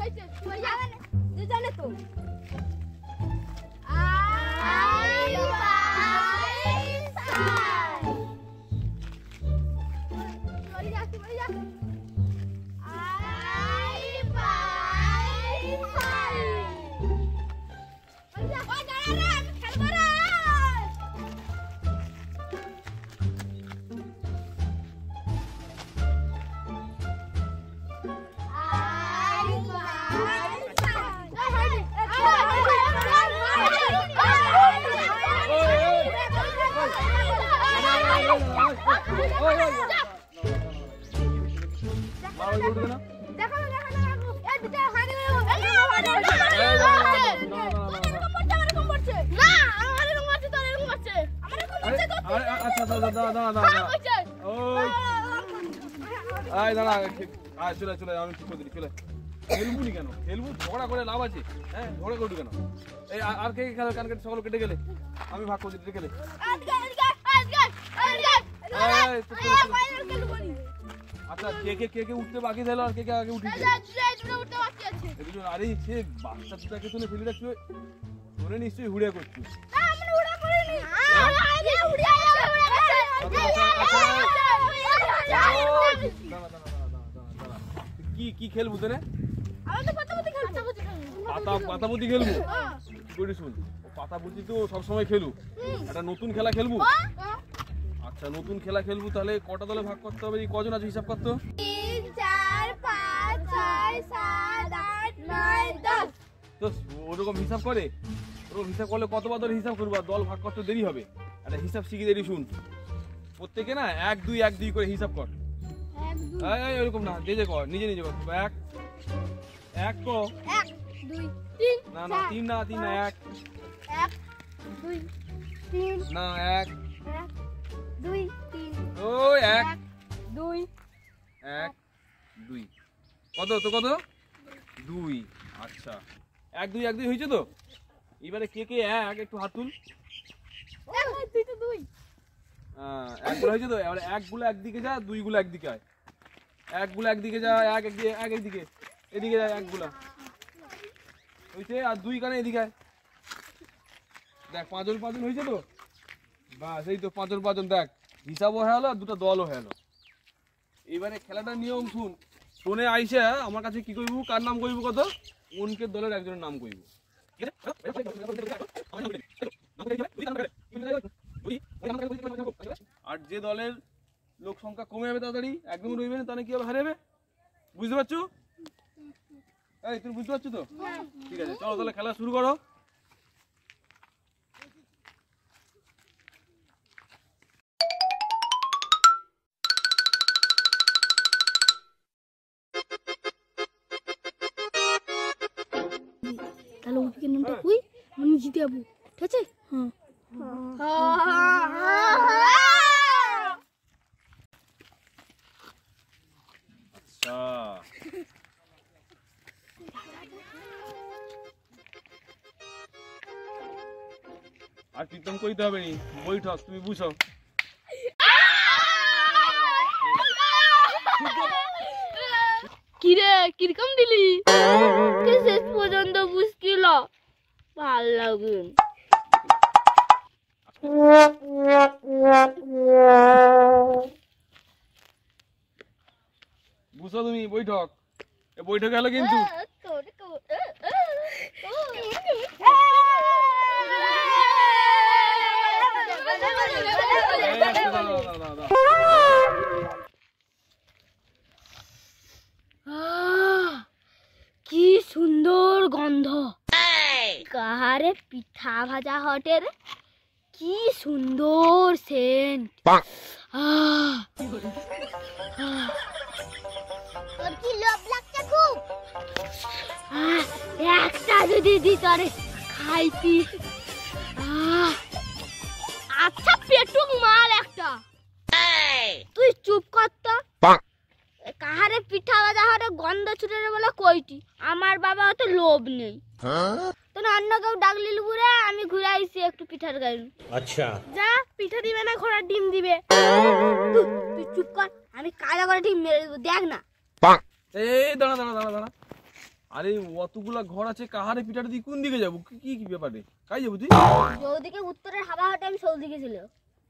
হয়েছে দুজনে তো ঝগড়া করে লাভ আছে? হ্যাঁ, ঝগড়া করবি কেন? এই আর কে খেলে কান কেটে সকল কেটে গেলে আমি ভাগ করে দিতে গেলে আচ্ছা কে উঠতে বাকি ছিল আর কে আগে উঠেছে? আরে সে বাচ্চা দুটাকে তুলে ফেলে রাখছি তোরে নিশ্চয়ই হুড়িয়া করছিস। কি খেলবো তোরে? পাতাপুতি খেলবো? করি শুন, পাতাপুতি তো সবসময় খেলু, একটা নতুন খেলা খেলবো। আচ্ছা নতুন খেলা খেলবো, তাহলে কটা দলে ভাগ করতে হবে? কজন আছে হিসাব করতো? 3 4 5 6 7 8 9 10। তো ওরকম হিসাব করে? ওরকম হিসাব করলে কতবার দলে হিসাব করবো? দল ভাগ করতে দেরি হবে। একটা হিসাব শিখিয়ে দেরি শুন, প্রত্যেকে না 1 2 1 2 করে হিসাব কর। এরকম না, যে কর, নিজে কর। 1 1 কো 1 2 3 না 3 না 1 1 2 3 না 1 2 3 ও 1 2 1 2 কত তো কত 2। আচ্ছা 1 2 1 2 হয়েছে তো? এবারে কে 1 একটু হাত তুল। তুই তো 2 1 গুলো হয়েছে তো? এবারে 1 গুলো একদিকে যা, 2 গুলো একদিকে আয়। 1 গুলো একদিকে যা, 1 একদিকে, এদিকে যা 1 গুলা হয়েছে, আর 2 কানে এদিকে আয়। দেখ 5 জন হয়েছে তো? বাস এই তো 5 জন দেখ, হিসাবও হয়ে গেল আর দুটো দলও হয়ে গেল। এবারে খেলাটার নিয়ম শুন, টোনে আইসে আমার কাছে কি কইব, কার নাম কইব, কত কোনকে দলের একজনের নাম কইব। আর যে দলের লোক সংখ্যা কমে যাবে তাড়াতাড়ি, একদম রইবে না, তাহলে কি হবে, হারাবে। বুঝতে পারছো? এই তুমি বুঝতে পারছো তো? ঠিক আছে, চলো তাহলে খেলা শুরু করো। তাহলে উইকের নামটা কই, আমি জিতে যাবো, ঠিক আছে? হ্যাঁ আচ্ছা আর কীর্তন কইতে হবে নি, বৈঠক তুমি বুঝো। কিরে কিরকম দিলি? শেষ পর্যন্ত বুঝছিল, ভাল লাগে। বুঝো তুমি বৈঠক, বৈঠক হলো কিন্তু কি সুন্দর গন্ধ, কাহারে পিঠা ভাজা হটের, কি সুন্দর সেন্ট। তোর কি লোভ লাগছে খুব? একটা যদি দিতরে খাইতি। আচ্ছা পেটুক মাল একটা, তুই চুপ কর তো। কাহারে পিঠা ভাজা হটে গন্ধ ছুটে বলে কইটি, আমার বাবা অত লোভ নেই। তোর অন্য কেউ ডাকলি ঘুরে, আমি ঘুরে আইছি একটু পিঠার গাড়ি। আচ্ছা যা, পিঠা দিবে না ঘোড়ার ডিম দিবে। তুই চুপ কর, আমি কাজা করে ডিম মেরে দেবো, দেখ না। এই দাঁড়া দাঁড়া দাঁড়া দাঁড়া, আরে অতগুলা ঘর আছে, কাহারে পিঠাটা দিয়ে কোন দিকে যাবো? কি কি ব্যাপারে? কাই যাবো তুই? যৌদিকে উত্তরের হাওয়া হতে আমি সৌদিকে ছিল।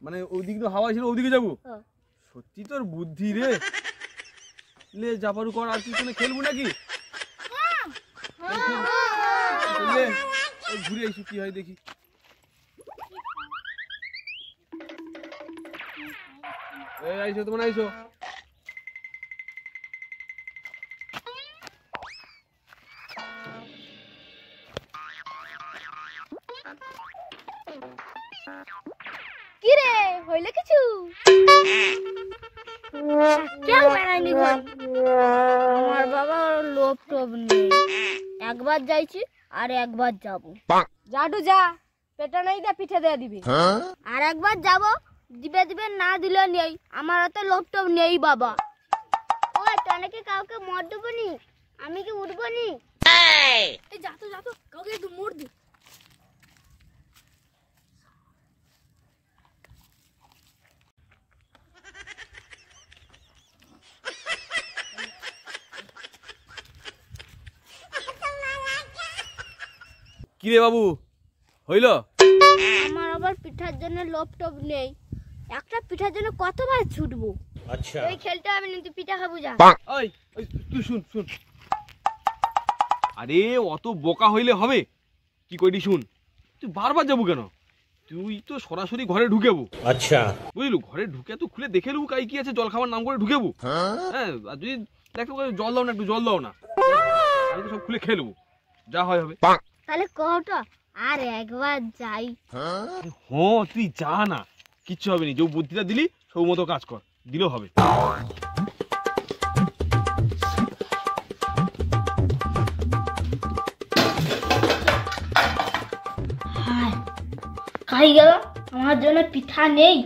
মানে ওইদিকে তো হাওয়া ছিল, ওইদিকে যাবো? হ্যাঁ। সত্যি তোর বুদ্ধি রে। লে যাবারু কর, আর কি কোনো খেলবো নাকি? লে ঘুরে আইসু কি হয় দেখি। এই আইসো, তোমার আইসো। কি রে হইলে কিছু? কেউ বেড়ায়নি ঘর। আমার বাবা লোভ টোভ নেই, একবার যাইছি আর একবার যাব। জাডু যা, পেটা নাই দা পিঠে দেয়া দিবি। আর একবার যাব, দিবে দিবে, না দিলে নেই। আমার তো লোভ টোভ নেই বাবা। ও তোনে কি কাউকে মর দেবো নি? আমি কি উঠবো নি? এই যা তো কাউকে একটু মর দি। কি রে বাবু, হইল? আমার আবার পিঠার জন্য লোভ টোভ নেই। একটা পিঠার জন্য কতবার ছুটবো? আচ্ছা এই খেলতে হবে না, তুই পিঠা খাবো যা। ওই ওই তুই শুন শুন। আরে অত বোকা হইলে হবে? কি কইলি শুন, তুই বারবার যাবো কেন? তুই তো সরাসরি ঘরে ঢুকেবো। আচ্ছা বুঝলু, ঘরে ঢুকে তো খুলে দেখে নেবো কাই কি আছে, জল খাবার নাম করে ঢুকেবো। হ্যাঁ, আর যদি দেখো জল দাও না, একটু জল দাও না, আমি তো সব খুলে খেয়ে নেবো, যা হয় হবে। তাহলে কটা আর একবার যাই। হ্যাঁ তুই যা না, কিচ্ছু হবে না। যে বুদ্ধিটা দিলি সব মতো কাজ কর, দিলেও হবে। খাই গেল, আমার জন্য পিঠা নেই।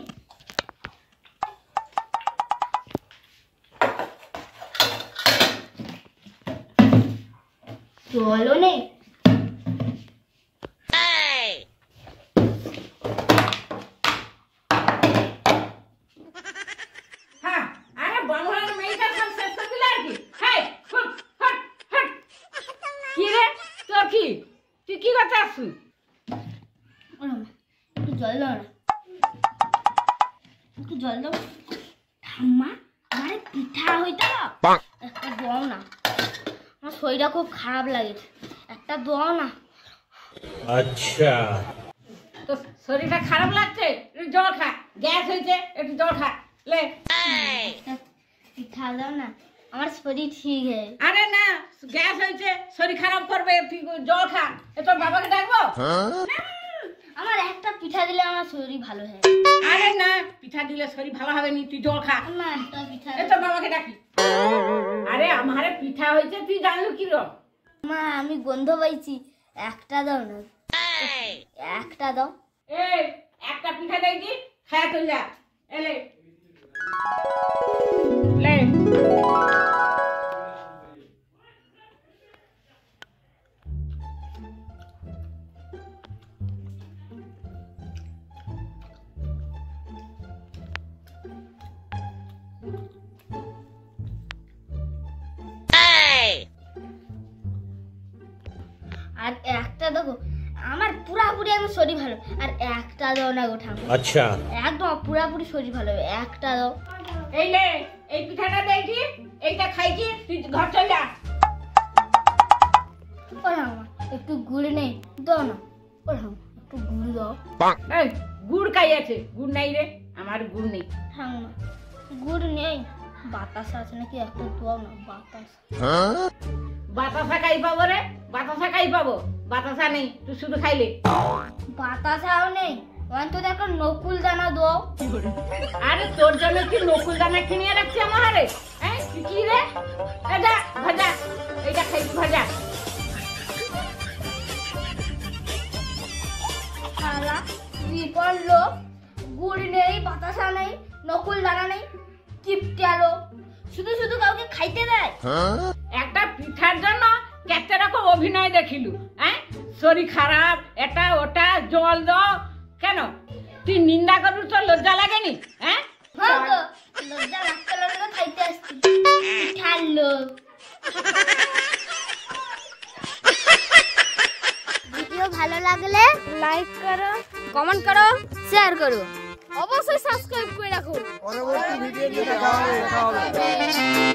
জলও নেই। হ্যাঁ, আরে বাংলার মেয়েটা সব শেষ করে দিলা কি? হেই, হুট হুট হুট। কি রে তোর কি? তুই কি করতে আসছিস? একটু জল দাও না, একটু জল দাও। ঠাম্মা, আমার পিঠা হইতো একটা দাও না, আমার শরীরটা খুব খারাপ লাগেছে, একটা দাও না। আচ্ছা, তোর শরীরটা খারাপ লাগছে, একটু জল খা। গ্যাস হয়েছে, একটু জল খা। লে। একটা পিঠা দাও না, আমার শরীর ঠিক হয়ে। আরে না, গ্যাস হয়েছে, শরীর খারাপ করবে, তুই জল খা। এ তোর বাবাকে ডাকবো? আমার একটা পিঠা দিলে আমার শরীর ভালো হয়। আরে না, পিঠা দিলে শরীর ভালো হবে নি, তুই জল খা। না একটা পিঠা। এ তোর বাবাকে ডাকি। আরে আমারে পিঠা হয়েছে, তুই জানলু কি র? মা আমি গন্ধ পাইছি, একটা দাও না, একটা দাও। এই একটা পিঠা দেই দি, খায়া তুই যা। এলে লে। আর একটা দেখো, আমার পুরাপুরি একদম শরীর ভালো। আর একটা দাও না গো ঠাকুর, আচ্ছা, একদম পুরাপুরি শরীর ভালো হবে, একটা দাও। এই লে, এই পিঠাটা দেই দি, এইটা খাইছি, তুই ঘর চল যা। ও ঠাকুমা একটু গুড় নেই, দাও না। ও ঠাকুমা একটু গুড় দাও। এই গুড় খাই আছে? গুড় নাই রে, আমার গুড় নেই। ঠাকুমা গুড় নেই, বাতাস আছে নাকি, একটা দাও না বাতাস। বাতাসা খাই পাবো রে, বাতাসা খাই পাবো? বাতাসা নেই, তুই শুধু খাইলে। বাতাসাও নেই, অন্তত একটা নকুল দানা দাও। আরে তোর জন্য কি নকুল দানা কিনে রাখছি আমার হারে? হ্যাঁ কি রে? এটা ভাজা, এইটা খাই ভাজা। সারা বিপদ লোক, গুড় নেই, বাতাসা নেই, নকুল দানা নেই, চিপটে আলো, শুধু শুধু কাউকে খাইতে দেয়। একটা পিঠার জন্য কেতে রকম অভিনয় দেখিলু। হ্যাঁ, শরীর খারাপ, এটা ওটা, জল দাও। কেন তুই নিন্দা করু? তোর লজ্জা লাগেনি? হ্যাঁ, হ্যাঁ গো, লজ্জা লাগতে লাগলে খাইতে আসছি, পিঠার লোক। ভিডিও ভালো লাগলে লাইক করো, কমেন্ট করো, শেয়ার করো, অবশ্যই সাবস্ক্রাইব করে রাখো। পরবর্তী ভিডিও নিয়ে দেখা হবে।